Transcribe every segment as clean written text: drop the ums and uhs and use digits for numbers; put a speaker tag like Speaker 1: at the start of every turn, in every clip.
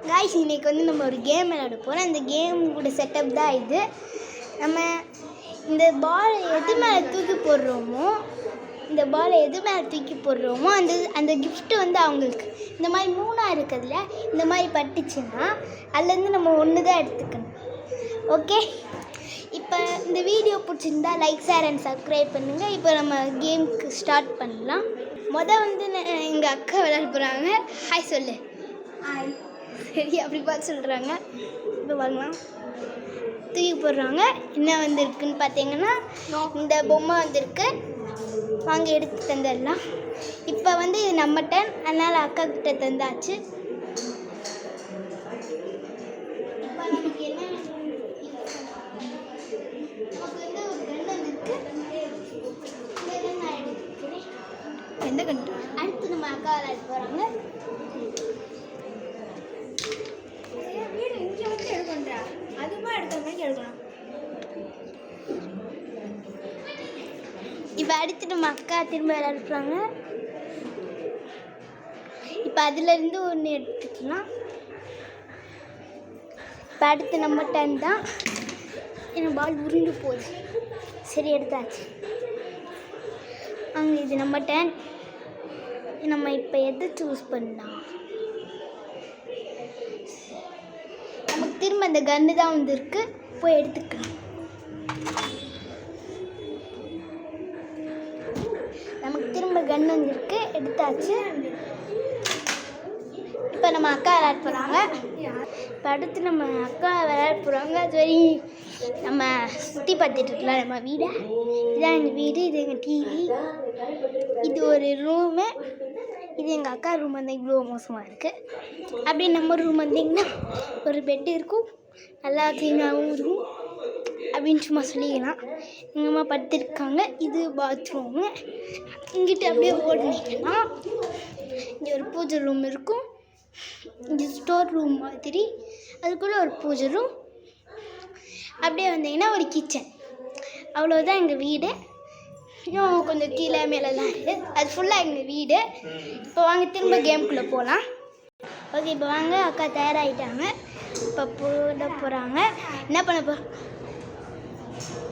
Speaker 1: Guys இன்றைக்கி வந்து நம்ம ஒரு கேம் விளையாட போகிறோம். அந்த கேம் கூட செட்டப் தான் இது. நம்ம இந்த பாலை எது மேலே தூக்கி போடுறோமோ அந்த கிஃப்ட்டு வந்து அவங்களுக்கு இந்த மாதிரி 3 இருக்கிறதுல இந்த மாதிரி பட்டுச்சுன்னா அதுலேருந்து நம்ம ஒன்று தான் எடுத்துக்கணும். ஓகே, இப்போ இந்த வீடியோ பிடிச்சிருந்தா லைக், ஷேர் அண்ட் சப்ஸ்கிரைப் பண்ணுங்கள். இப்போ நம்ம கேமுக்கு ஸ்டார்ட் பண்ணலாம். வந்து எங்கள் அக்கா விளையாட போகிறாங்க. ஹாய் சொல்லு. ஹாய். சரி, அப்படி பார்த்து சொல்கிறாங்க. இப்போ வாங்கலாம். தூக்கி போடுறாங்க. என்ன வந்திருக்குன்னு பார்த்தீங்கன்னா இந்த பொம்மை வந்திருக்கு. வாங்க எடுத்து தந்துடலாம். இப்போ வந்து இது நம்ம டர்ன், அதனால் அக்கா கிட்ட தந்தாச்சு. இப்போ நமக்கு என்ன நமக்கு வந்து ஒரு கன் வந்திருக்கு. நான் எடுத்துக்கிறேன். எந்த கன்? அடுத்து நம்ம அக்கா விளையாட போகிறாங்க. வீடு இங்கே வந்து எடுக்கணுன்றா, அதுமா எடுக்கிற மாதிரி எடுக்கணும். இப்போ அடுத்து நம்ம அக்கா திரும்ப விளையாடுறாங்க. இப்போ அதுலேருந்து ஒன்று எடுத்துக்கலாம். இப்போ அடுத்து நம்ம டர்ன் தான். என்ன பால் உருண்டு போகுது. சரி, எடுத்தாச்சு. அங்கே இது நம்ம டர்ன். நம்ம இப்போ எதை சூஸ் பண்ணலாம்? நமக்கு திரும்ப அந்த கன்று தான் வந்துருக்கு. போய் எடுத்துக்கலாம். நமக்கு திரும்ப கன் வந்துருக்கு, எடுத்தாச்சு. இப்போ நம்ம அக்கா விளையாட போகிறாங்க. இப்போ அடுத்து நம்ம அக்கா விளையாட போகிறாங்க. அது வரை நம்ம சுற்றி பார்த்துட்டு இருக்கலாம் நம்ம வீடை. இதுதான் எங்கள் வீடு, இது எங்கள் டிவி, இது ஒரு ரூமு. இது எங்கள் அக்கா ரூம் வந்து இவ்வளோ மோசமாக இருக்குது. அப்படியே நம்ம ரூம் வந்திங்கன்னா ஒரு பெட்டு இருக்கும், நல்லா க்ளீனாகவும் இருக்கும் அப்படின்னு சும்மா சொல்லிக்கலாம். எங்கள் அம்மா படுத்துருக்காங்க. இது பாத்ரூமு. இங்கிட்ட அப்படியே ஓடினீங்கன்னா இங்கே ஒரு பூஜை ரூம் இருக்கும். இங்கே ஸ்டோர் ரூம் மாதிரி, அதுக்குள்ளே ஒரு பூஜை ரூம். அப்படியே வந்தீங்கன்னா ஒரு கிச்சன். அவ்வளோதான் எங்கள் வீடு. இன்னும் கொஞ்சம் கீழே மேலெல்லாம் இருக்குது. அது ஃபுல்லாக எங்கள் வீடு. இப்போ வாங்க திரும்ப கேமுக்குள்ளே போகலாம். ஓகே, இப்போ வாங்க. அக்கா தயாராகிட்டாங்க. இப்போ போட போகிறாங்க. என்ன பண்ண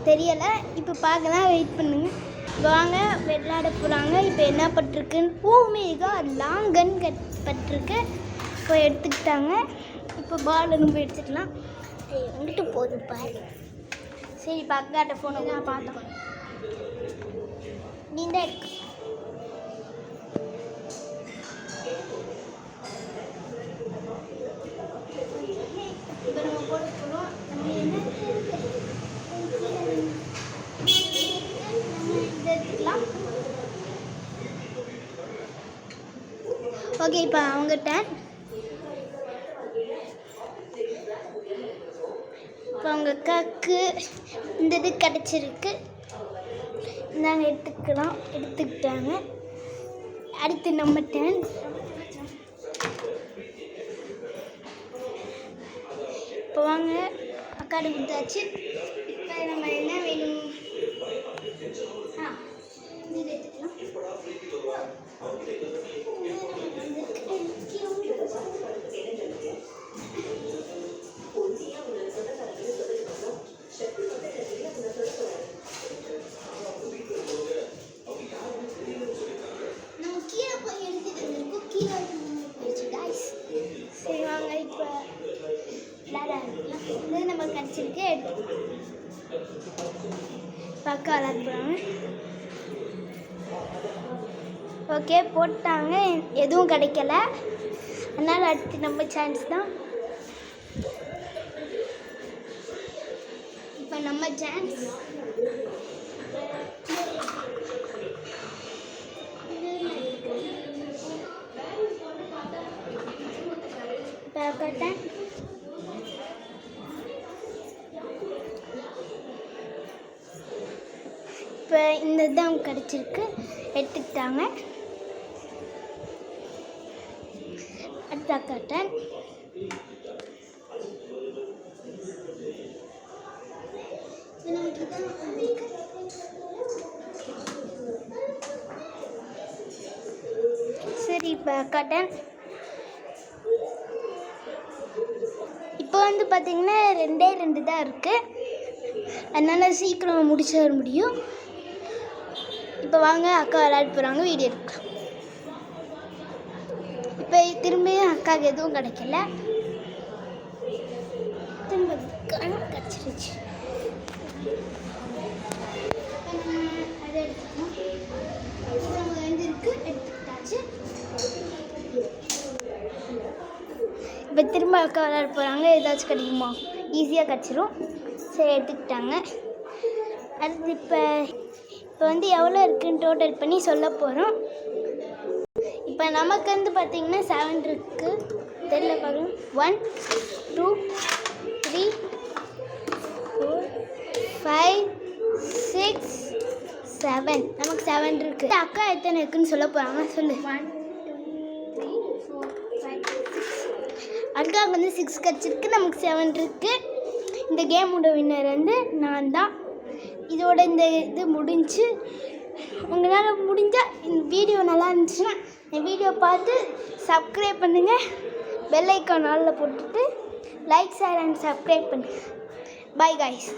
Speaker 1: தெரியலை. இப்போ பார்க்கலாம், வெயிட் பண்ணுங்க. இப்போ வாங்க விளையாட போகிறாங்க. இப்போ என்ன பட்டிருக்குன்னு ஓமேகா லாங் கன் பட்டிருக்கு. இப்போ எடுத்துக்கிட்டாங்க. இப்போ பால் நம்ம எடுத்துக்கலாம். எங்கிட்ட போகுது பாரு. சரி, இப்போ அக்காட்ட ஃபோனை நான் பார்த்தோம். நீ தான் இருக்கு. இப்போ நம்ம போட போகிறோம். நம்ம என்ன எடுத்துக்கலாம். ஓகே, இப்போ அவங்க டர்ன். இப்போ அவங்க அக்காவுக்கு இந்த இது கிடச்சிருக்கு. நாங்கள் எடுத்துக்கிட்டாங்க. அடுத்து நம்ம டர்ன். இப்போ வாங்க, அக்காடு கொடுத்தாச்சு. இப்போ நம்ம என்ன வேணும்? இது எடுத்துக்கலாம். நம்ம கீழே போய் எடுத்துட்டு இருக்கோம். கீழே போயிடுச்சு காய்ஸ். சரி, வாங்க இப்போ இது நம்ம கிடச்சிருக்கு, எடுத்துக்கலாம். பக்கா விளையாடுறாங்க. ஓகே, போட்டாங்க. எதுவும் கிடைக்கல. அதனால் அடுத்து நம்ம சான்ஸ் தான். இப்போ நம்ம சான்ஸ். கட்டேன். இப்போ இந்த தான் கிடச்சிருக்கு, எடுத்துக்கிட்டாங்க. அடுத்த கட்டன். சரி, இப்போ கட்டன். வந்து பார்த்திங்கன்னா 2 தான் இருக்குது. அதனால் சீக்கிரம் முடிச்சு வர முடியும். இப்போ வாங்க அக்கா விளையாட போகிறாங்க, வீடியோ எடுக்கலாம். இப்போ திரும்பியும் அக்காவுக்கு எதுவும் கிடைக்கல, திரும்ப கிடச்சிருச்சு. அதை எடுத்துக்கணும். நம்ம எடுத்துக்கிட்டாச்சு. இப்போ திரும்ப அக்கா விளையாட போகிறாங்க, ஏதாச்சும் கிடைக்குமா? ஈஸியாக கிடச்சிரும். சரி, எடுத்துக்கிட்டாங்க. அடுத்து இப்போ வந்து எவ்வளோ இருக்குன்னு டோட்டல் பண்ணி சொல்ல போகிறோம். இப்போ நமக்கு வந்து பார்த்திங்கன்னா 7 இருக்குது. தெரியல, பார்க்கலாம். 1 2 3 4 5 6 7. நமக்கு 7 இருக்குது. அக்கா எத்தனை இருக்குன்னு சொல்ல போகிறாங்க, சொல்லு. 1 2 3 4 5 அக்காவுக்கு வந்து 6 கிடச்சிருக்கு, நமக்கு 7 இருக்குது. இந்த கேமோட வின்னர் வந்து நான் தான். இதோட இந்த இது முடிஞ்சு. உங்களால் முடிஞ்சால் இந்த வீடியோ நல்லா இருந்துச்சுன்னா இந்த வீடியோ பார்த்து சப்ஸ்கிரைப் பண்ணுங்கள். பெல் ஐக்கான் ஆல்ல போட்டுட்டு லைக், ஷேர் அண்ட் சப்ஸ்கிரைப் பண்ணுங்கள். Bye guys.